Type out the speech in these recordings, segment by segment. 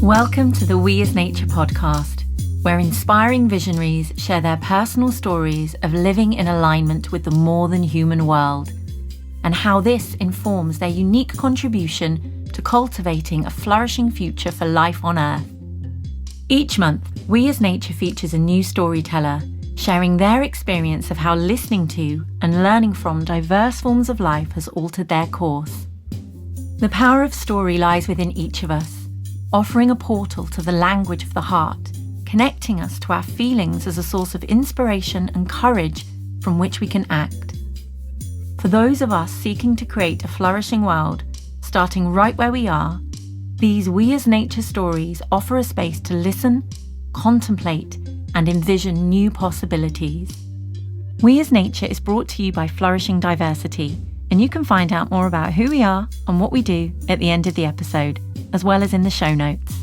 Welcome to the We as Nature podcast, where inspiring visionaries share their personal stories of living in alignment with the more than human world, and how this informs their unique contribution to cultivating a flourishing future for life on Earth. Each month, We as Nature features a new storyteller, sharing their experience of how listening to and learning from diverse forms of life has altered their course. The power of story lies within each of us, offering a portal to the language of the heart, connecting us to our feelings as a source of inspiration and courage from which we can act. For those of us seeking to create a flourishing world, starting right where we are, these We as Nature stories offer a space to listen, contemplate, and envision new possibilities. We as Nature is brought to you by Flourishing Diversity, and you can find out more about who we are and what we do at the end of the episode, as well as in the show notes.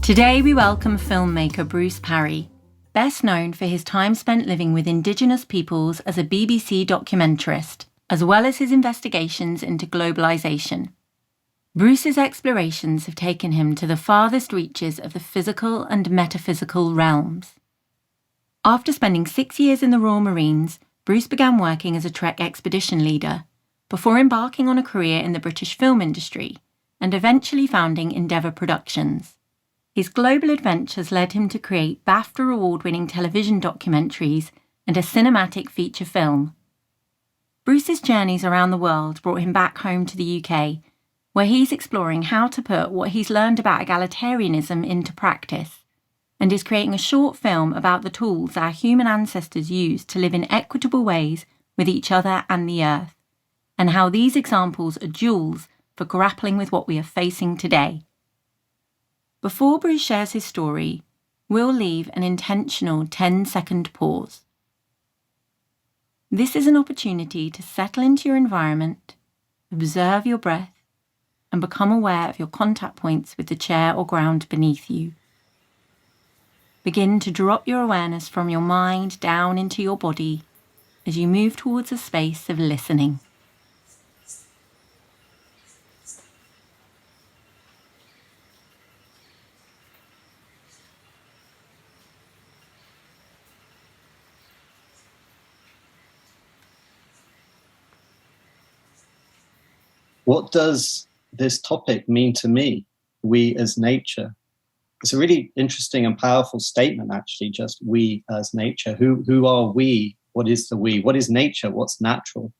Today we welcome filmmaker Bruce Parry, best known for his time spent living with Indigenous peoples as a BBC documentarist, as well as his investigations into globalization. Bruce's explorations have taken him to the farthest reaches of the physical and metaphysical realms. After spending 6 years in the Royal Marines, Bruce began working as a Trek expedition leader, before embarking on a career in the British film industry, and eventually founding Endeavour Productions. His global adventures led him to create BAFTA award-winning television documentaries and a cinematic feature film. Bruce's journeys around the world brought him back home to the UK, where he's exploring how to put what he's learned about egalitarianism into practice, and is creating a short film about the tools our human ancestors used to live in equitable ways with each other and the earth, and how these examples are jewels for grappling with what we are facing today. Before Bruce shares his story, we'll leave an intentional 10-second pause. This is an opportunity to settle into your environment, observe your breath, and become aware of your contact points with the chair or ground beneath you. Begin to drop your awareness from your mind down into your body as you move towards a space of listening. What does this topic mean to me, we as nature? It's a really interesting and powerful statement, actually, just we as nature. Who are we? What is the we? What is nature? What's natural?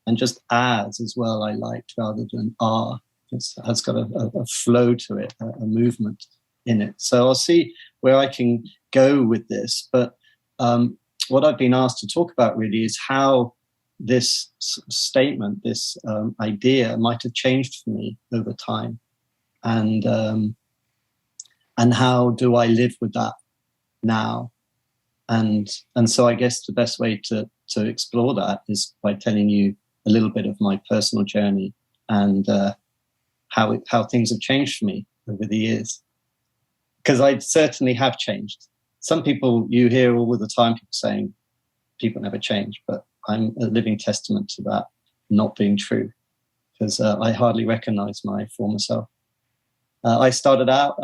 And just as well, I liked rather than are. It has got a flow to it, a movement in it. So I'll see where I can go with this. But what I've been asked to talk about really is how this statement, this idea might have changed for me over time. And how do I live with that now? And so I guess the best way to explore that is by telling you a little bit of my personal journey and how things have changed for me over the years. Because I certainly have changed. Some people, you hear all the time people saying people never change, but I'm a living testament to that not being true, because I hardly recognize my former self. I started out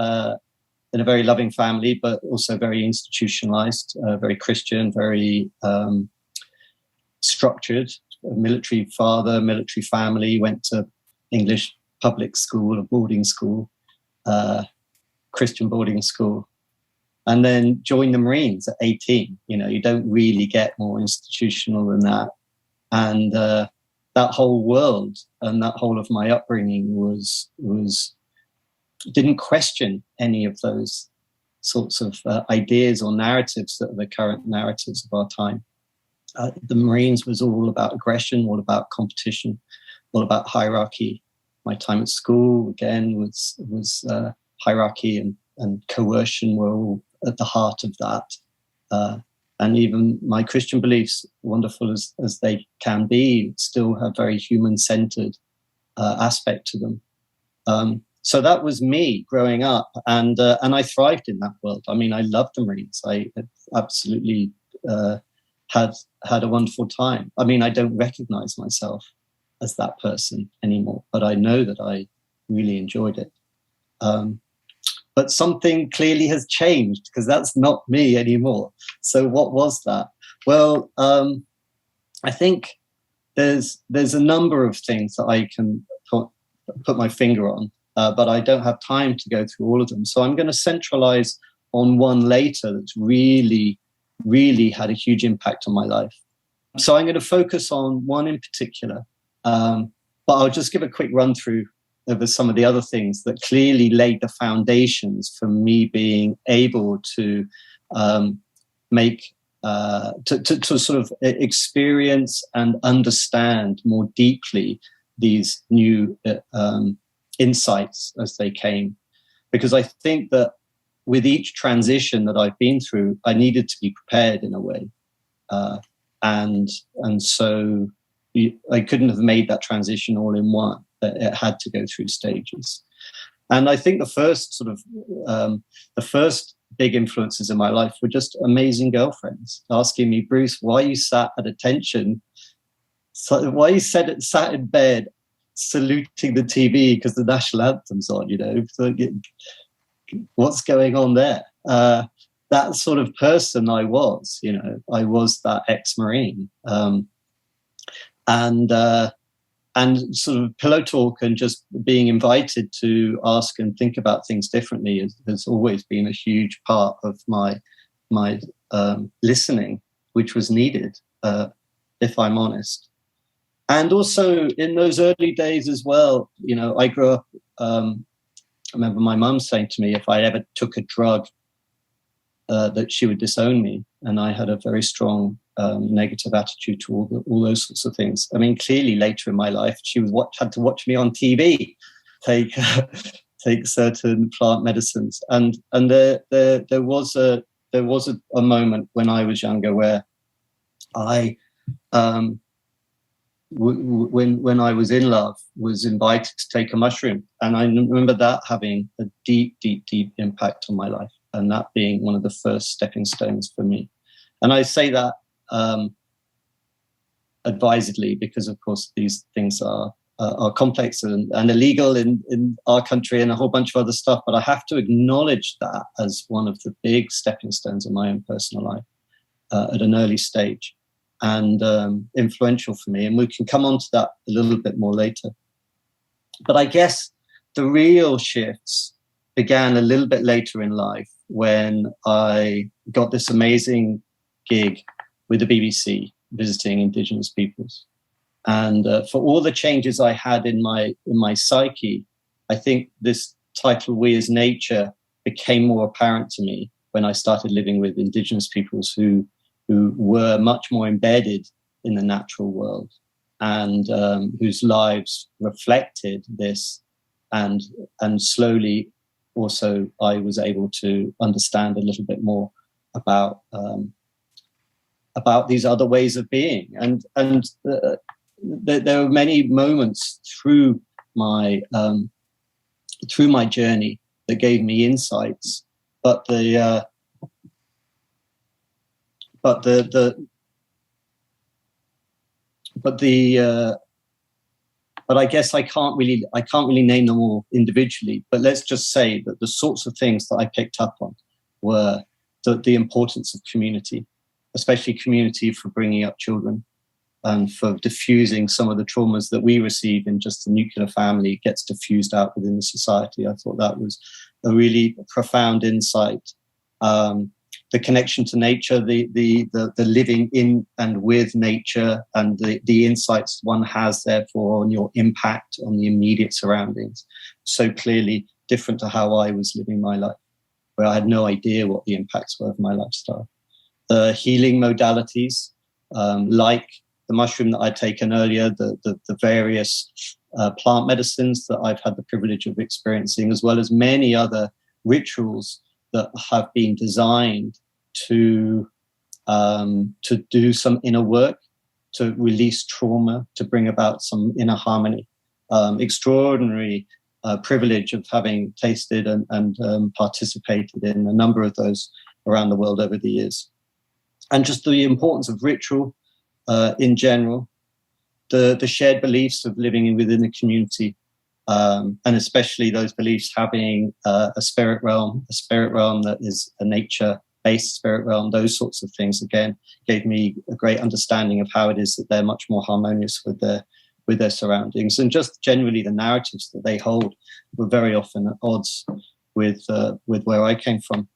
in a very loving family, but also very institutionalized, very Christian, very structured. A military father, military family, went to English public school, a boarding school, Christian boarding school, and then joined the Marines at 18. You don't really get more institutional than that. And that whole world and that whole of my upbringing was didn't question any of those sorts of ideas or narratives that are the current narratives of our time. The Marines was all about aggression, all about competition, all about hierarchy. My time at school, again, was hierarchy and coercion were all at the heart of that. And even my Christian beliefs, wonderful as they can be, still have very human-centered aspect to them. So that was me growing up, and I thrived in that world. I mean, I loved the Marines. I absolutely had a wonderful time. I mean, I don't recognize myself as that person anymore, but I know that I really enjoyed it. But something clearly has changed, because that's not me anymore. So what was that? Well, I think there's a number of things that I can put my finger on, but I don't have time to go through all of them. So I'm going to centralize on one later that's really, really had a huge impact on my life. So I'm going to focus on one in particular, but I'll just give a quick run through over some of the other things that clearly laid the foundations for me being able to to sort of experience and understand more deeply these new insights as they came. Because I think that with each transition that I've been through, I needed to be prepared in a way. And so I couldn't have made that transition all in one. It had to go through stages. And I think the first big influences in my life were just amazing girlfriends asking me, Bruce, why you sat at attention? Why you sat in bed saluting the TV because the national anthem's on, what's going on there? That sort of person I was that ex-Marine. And sort of pillow talk and just being invited to ask and think about things differently has always been a huge part of my listening, which was needed, if I'm honest. And also in those early days as well, I grew up, I remember my mum saying to me, if I ever took a drug, that she would disown me. And I had a very strong negative attitude to all those sorts of things. I mean, clearly later in my life, she had to watch me on TV take certain plant medicines, and there was a moment when I was younger where I when I was in love was invited to take a mushroom, and I remember that having a deep impact on my life, and that being one of the first stepping stones for me. And I say that advisedly, because of course these things are complex and illegal in our country and a whole bunch of other stuff, but I have to acknowledge that as one of the big stepping stones in my own personal life at an early stage, and influential for me. And we can come on to that a little bit more later. But I guess the real shifts began a little bit later in life, when I got this amazing gig with the BBC visiting Indigenous Peoples. And for all the changes I had in my psyche, I think this title, We as Nature, became more apparent to me when I started living with Indigenous peoples who were much more embedded in the natural world, and whose lives reflected this. And slowly also I was able to understand a little bit more about these other ways of being. And there were many moments through my journey that gave me insights, but I guess I can't really name them all individually. But let's just say that the sorts of things that I picked up on were the importance of community, especially community for bringing up children and for diffusing some of the traumas that we receive in just the nuclear family gets diffused out within the society. I thought that was a really profound insight. The connection to nature, the living in and with nature, and the insights one has therefore on your impact on the immediate surroundings. So clearly different to how I was living my life, where I had no idea what the impacts were of my lifestyle. The healing modalities, like the mushroom that I'd taken earlier, the various plant medicines that I've had the privilege of experiencing, as well as many other rituals that have been designed to do some inner work, to release trauma, to bring about some inner harmony. Extraordinary privilege of having tasted and participated in a number of those around the world over the years. and just the importance of ritual in general, the shared beliefs of living within the community, and especially those beliefs having a spirit realm that is a nature-based spirit realm. Those sorts of things, again, gave me a great understanding of how it is that they're much more harmonious with their surroundings, and just generally the narratives that they hold were very often at odds with where I came from.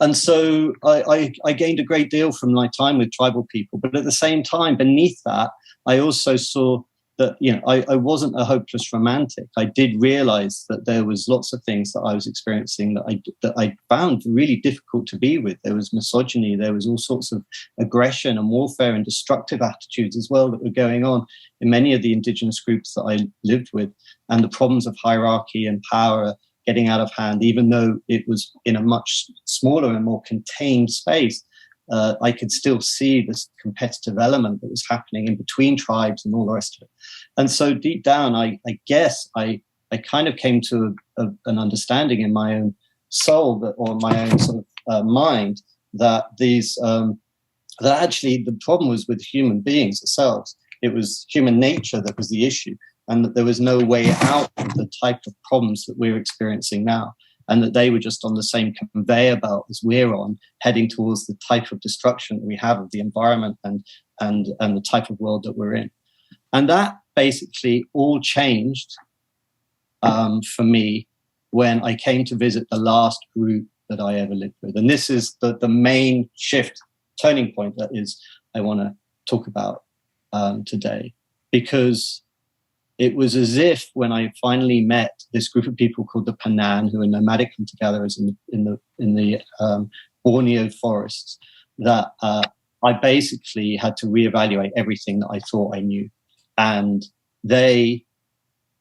And so I gained a great deal from my time with tribal people, but at the same time, beneath that, I also saw that, I wasn't a hopeless romantic. I did realize that there was lots of things that I was experiencing that I found really difficult to be with. There was misogyny, there was all sorts of aggression and warfare and destructive attitudes as well that were going on in many of the Indigenous groups that I lived with, and the problems of hierarchy and power getting out of hand, even though it was in a much smaller and more contained space. I could still see this competitive element that was happening in between tribes and all the rest of it. And so deep down, I guess I kind of came to an understanding in my own soul or my own sort of mind that that actually the problem was with human beings themselves. It was human nature that was the issue, and that there was no way out of the type of problems that we're experiencing now, and that they were just on the same conveyor belt as we're on, heading towards the type of destruction that we have of the environment and the type of world that we're in. And that basically all changed for me when I came to visit the last group that I ever lived with. And this is the main shift, turning point that is I want to talk about today, because it was as if when I finally met this group of people called the Panan, who are nomadic hunter-gatherers in the Borneo forests, that I basically had to reevaluate everything that I thought I knew. And they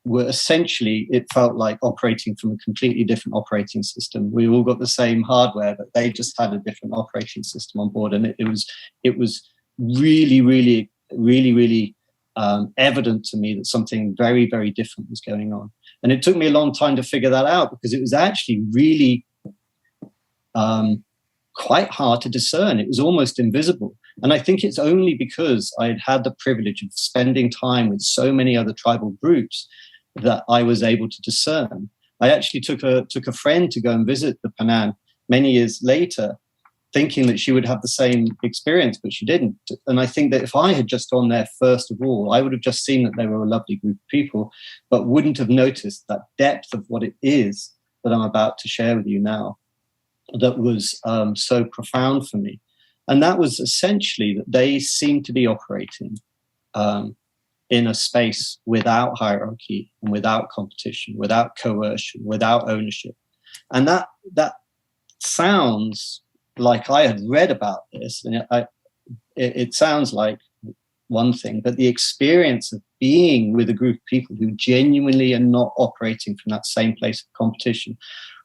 were essentially, it felt like operating from a completely different operating system. We all got the same hardware, but they just had a different operating system on board. And it was really, really, really, really evident to me that something very, very different was going on. And it took me a long time to figure that out, because it was actually really quite hard to discern. It was almost invisible. And I think it's only because I had had the privilege of spending time with so many other tribal groups that I was able to discern. I actually took a friend to go and visit the Panan many years later, thinking that she would have the same experience, but she didn't. And I think that if I had just gone there first of all, I would have just seen that they were a lovely group of people, but wouldn't have noticed that depth of what it is that I'm about to share with you now, that was so profound for me. And that was essentially that they seemed to be operating in a space without hierarchy and without competition, without coercion, without ownership. And that sounds like I had read about this, and it sounds like one thing, but the experience of being with a group of people who genuinely are not operating from that same place of competition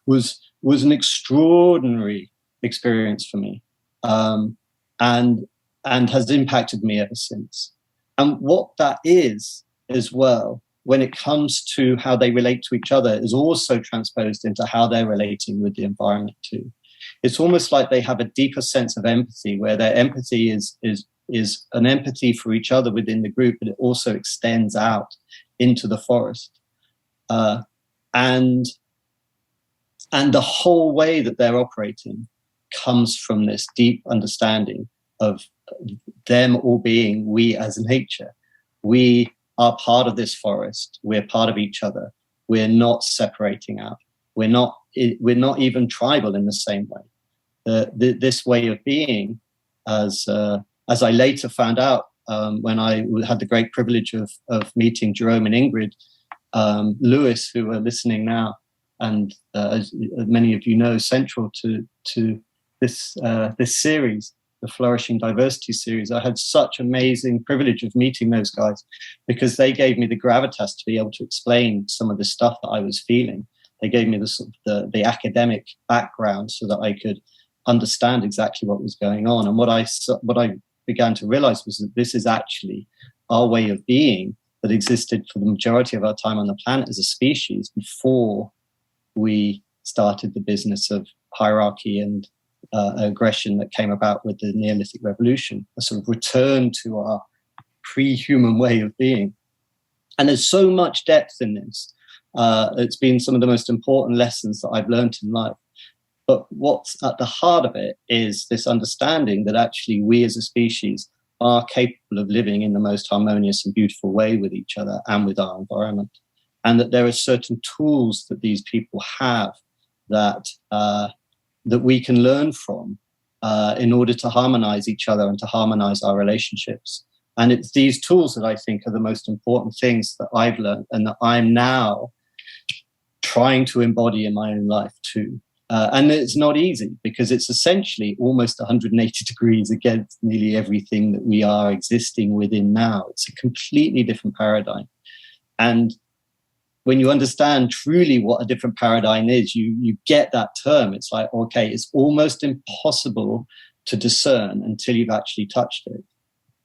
was an extraordinary experience for me, and has impacted me ever since. And what that is as well, when it comes to how they relate to each other, is also transposed into how they're relating with the environment too. It's almost like they have a deeper sense of empathy, where their empathy is an empathy for each other within the group, but it also extends out into the forest. And the whole way that they're operating comes from this deep understanding of them all being we as nature. We are part of this forest. We're part of each other. We're not separating out. We're not even tribal in the same way. This way of being, as I later found out when I had the great privilege of meeting Jerome and Ingrid Lewis, who are listening now, and as many of you know, central to this series, the Flourishing Diversity series. I had such amazing privilege of meeting those guys, because they gave me the gravitas to be able to explain some of the stuff that I was feeling. They gave me the academic background so that I could understand exactly what was going on. And what I began to realize was that this is actually our way of being that existed for the majority of our time on the planet as a species before we started the business of hierarchy and aggression that came about with the Neolithic Revolution, a sort of return to our pre-human way of being. And there's so much depth in this. It's been some of the most important lessons that I've learned in life. But what's at the heart of it is this understanding that actually we as a species are capable of living in the most harmonious and beautiful way with each other and with our environment. And that there are certain tools that these people have that we can learn from in order to harmonize each other and to harmonize our relationships. And it's these tools that I think are the most important things that I've learned and that I'm now trying to embody in my own life too. And it's not easy because it's essentially almost 180 degrees against nearly everything that we are existing within now. It's a completely different paradigm. And when you understand truly what a different paradigm is, you get that term. It's like, okay, it's almost impossible to discern until you've actually touched it.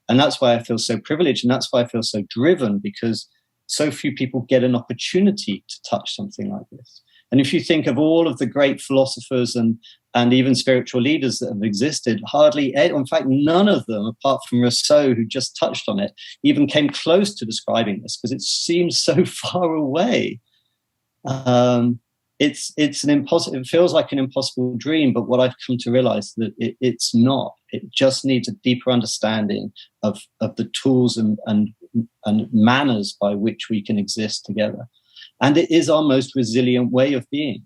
And that's why I feel so privileged. And that's why I feel so driven, because so few people get an opportunity to touch something like this. And if you think of all of the great philosophers and even spiritual leaders that have existed, hardly, in fact, none of them, apart from Rousseau, who just touched on it, even came close to describing this because it seems so far away. It's an impossible. It feels like an impossible dream, but what I've come to realize that it's not. It just needs a deeper understanding of the tools and manners by which we can exist together. And it is our most resilient way of being.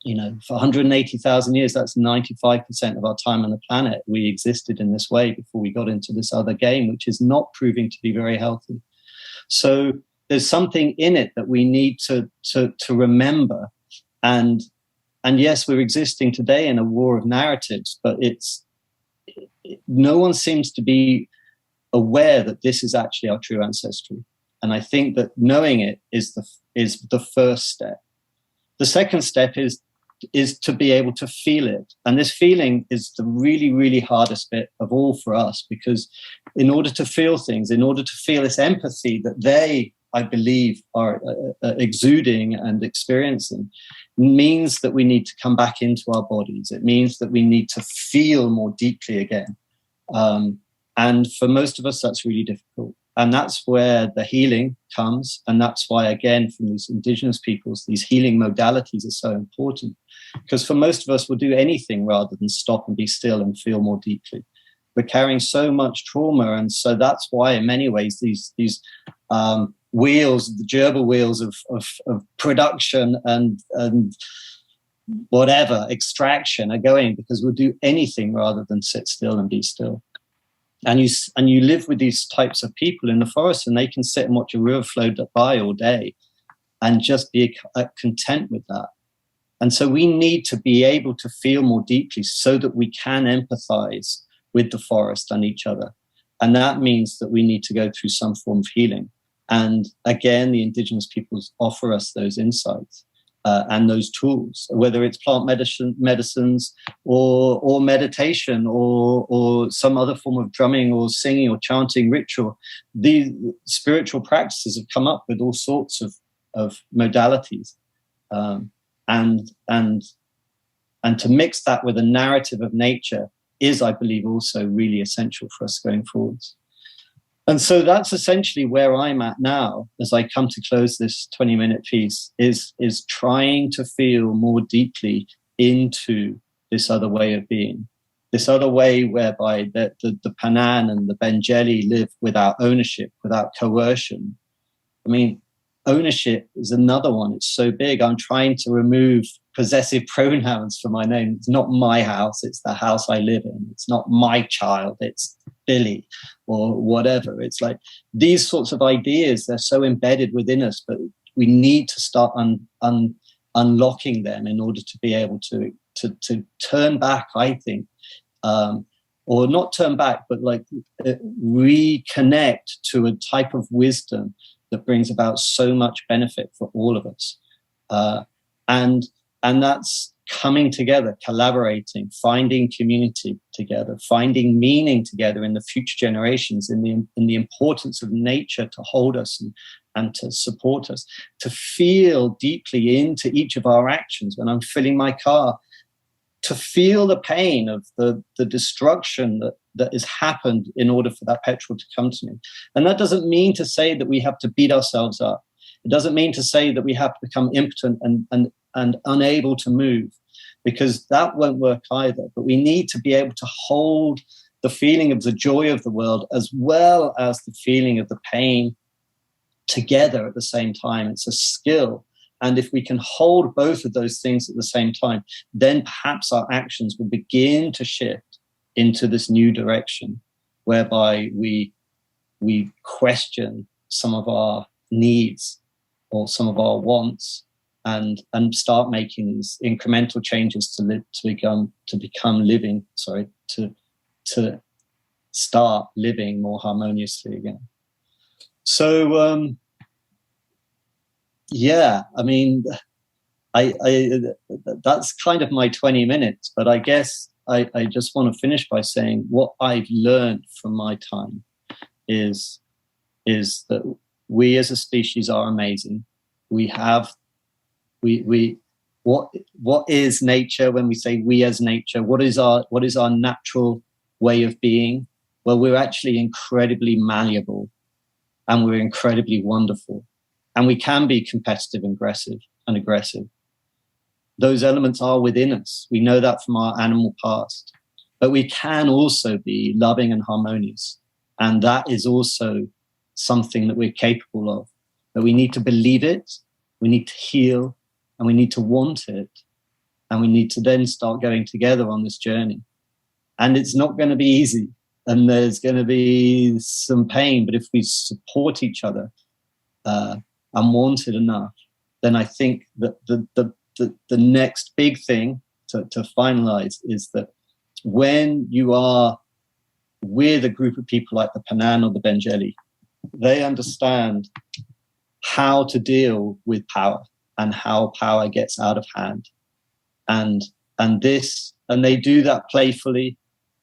You know, for 180,000 years, that's 95% of our time on the planet. We existed in this way before we got into this other game, which is not proving to be very healthy. So there's something in it that we need to remember. And yes, we're existing today in a war of narratives, but no one seems to be aware that this is actually our true ancestry. And I think that knowing it is the first step. The second step is to be able to feel it. And this feeling is the really, really hardest bit of all for us, because in order to feel things, in order to feel this empathy that they, I believe, are exuding and experiencing, means that we need to come back into our bodies. It means that we need to feel more deeply again. And for most of us, that's really difficult. And that's where the healing comes. And that's why, again, from these indigenous peoples, these healing modalities are so important. Because for most of us, we'll do anything rather than stop and be still and feel more deeply. We're carrying so much trauma. And so that's why, in many ways, these wheels, the gerbil wheels of production and whatever, extraction are going, because we'll do anything rather than sit still and be still. And you live with these types of people in the forest, and they can sit and watch a river flow by all day and just be content with that. And so we need to be able to feel more deeply so that we can empathize with the forest and each other. And that means that we need to go through some form of healing. And again, the indigenous peoples offer us those insights and those tools, whether it's plant medicines or meditation or some other form of drumming or singing or chanting ritual. These spiritual practices have come up with all sorts of modalities. And to mix that with a narrative of nature is, I believe, also really essential for us going forwards. And so that's essentially where I'm at now as I come to close this 20-minute piece, is trying to feel more deeply into this other way of being, this other way whereby the Panan and the Benjeli live without ownership, without coercion. I mean, ownership is another one. It's so big. I'm trying to remove possessive pronouns from my name. It's not my house. It's the house I live in. It's not my child. It's Billy or whatever. It's like these sorts of ideas, they're so embedded within us, but we need to start unlocking them in order to be able to turn back, I think, or not turn back, but like reconnect to a type of wisdom that brings about so much benefit for all of us. And that's coming together, collaborating, finding community together, finding meaning together in the future generations, in the importance of nature to hold us and to support us, to feel deeply into each of our actions. When I'm filling my car, to feel the pain of the destruction that has happened in order for that petrol to come to me. And that doesn't mean to say that we have to beat ourselves up. It doesn't mean to say that we have to become impotent and unable to move, because that won't work either. But we need to be able to hold the feeling of the joy of the world as well as the feeling of the pain together at the same time. It's a skill. And if we can hold both of those things at the same time, then perhaps our actions will begin to shift into this new direction, whereby we question some of our needs or some of our wants, and start making these incremental changes to start living more harmoniously again. So yeah, I mean, I that's kind of my 20 minutes, but I guess I just want to finish by saying what I've learned from my time is that we as a species are amazing. What is nature? When we say we as nature, what is our natural way of being? Well, we're actually incredibly malleable, and we're incredibly wonderful, and we can be competitive and aggressive. Those elements are within us. We know that from our animal past, but we can also be loving and harmonious, and that is also something that we're capable of. But we need to believe it, we need to heal, and we need to want it, and we need to then start going together on this journey. And it's not going to be easy, and there's going to be some pain, but if we support each other and want it enough, then I think that the next big thing to finalize is that when you are with a group of people like the Panan or the Benjeli, they understand how to deal with power and how power gets out of hand. And they do that playfully.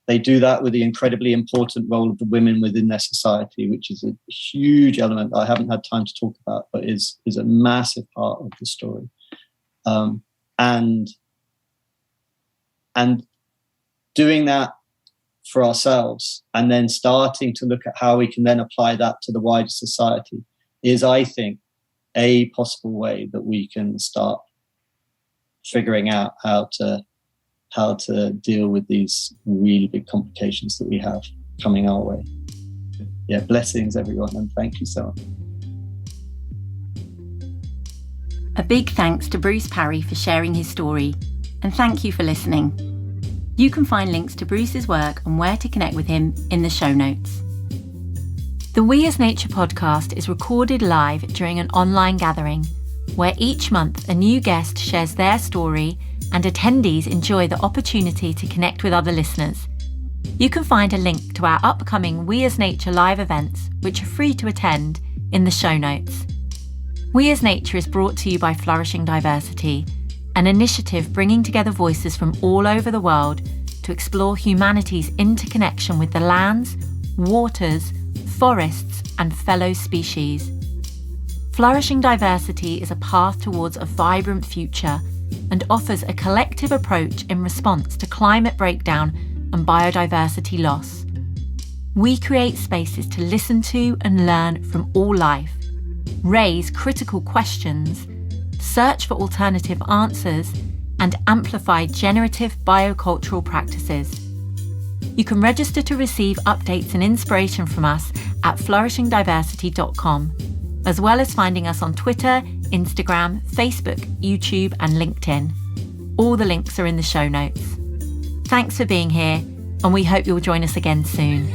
They do that with the incredibly important role of the women within their society, which is a huge element I haven't had time to talk about, but is a massive part of the story. And doing that for ourselves, and then starting to look at how we can then apply that to the wider society, is, I think, a possible way that we can start figuring out how to deal with these really big complications that we have coming our way. Yeah, blessings everyone, and thank you so much. A big thanks to Bruce Parry for sharing his story, and thank you for listening. You can find links to Bruce's work and where to connect with him in the show notes. The We as Nature podcast is recorded live during an online gathering where each month a new guest shares their story and attendees enjoy the opportunity to connect with other listeners. You can find a link to our upcoming We as Nature live events, which are free to attend, in the show notes. We as Nature is brought to you by Flourishing Diversity, an initiative bringing together voices from all over the world to explore humanity's interconnection with the lands, waters, forests, and fellow species. Flourishing Diversity is a path towards a vibrant future and offers a collective approach in response to climate breakdown and biodiversity loss. We create spaces to listen to and learn from all life, raise critical questions, search for alternative answers, and amplify generative biocultural practices. You can register to receive updates and inspiration from us at flourishingdiversity.com, as well as finding us on Twitter, Instagram, Facebook, YouTube, and LinkedIn. All the links are in the show notes. Thanks for being here, and we hope you'll join us again soon.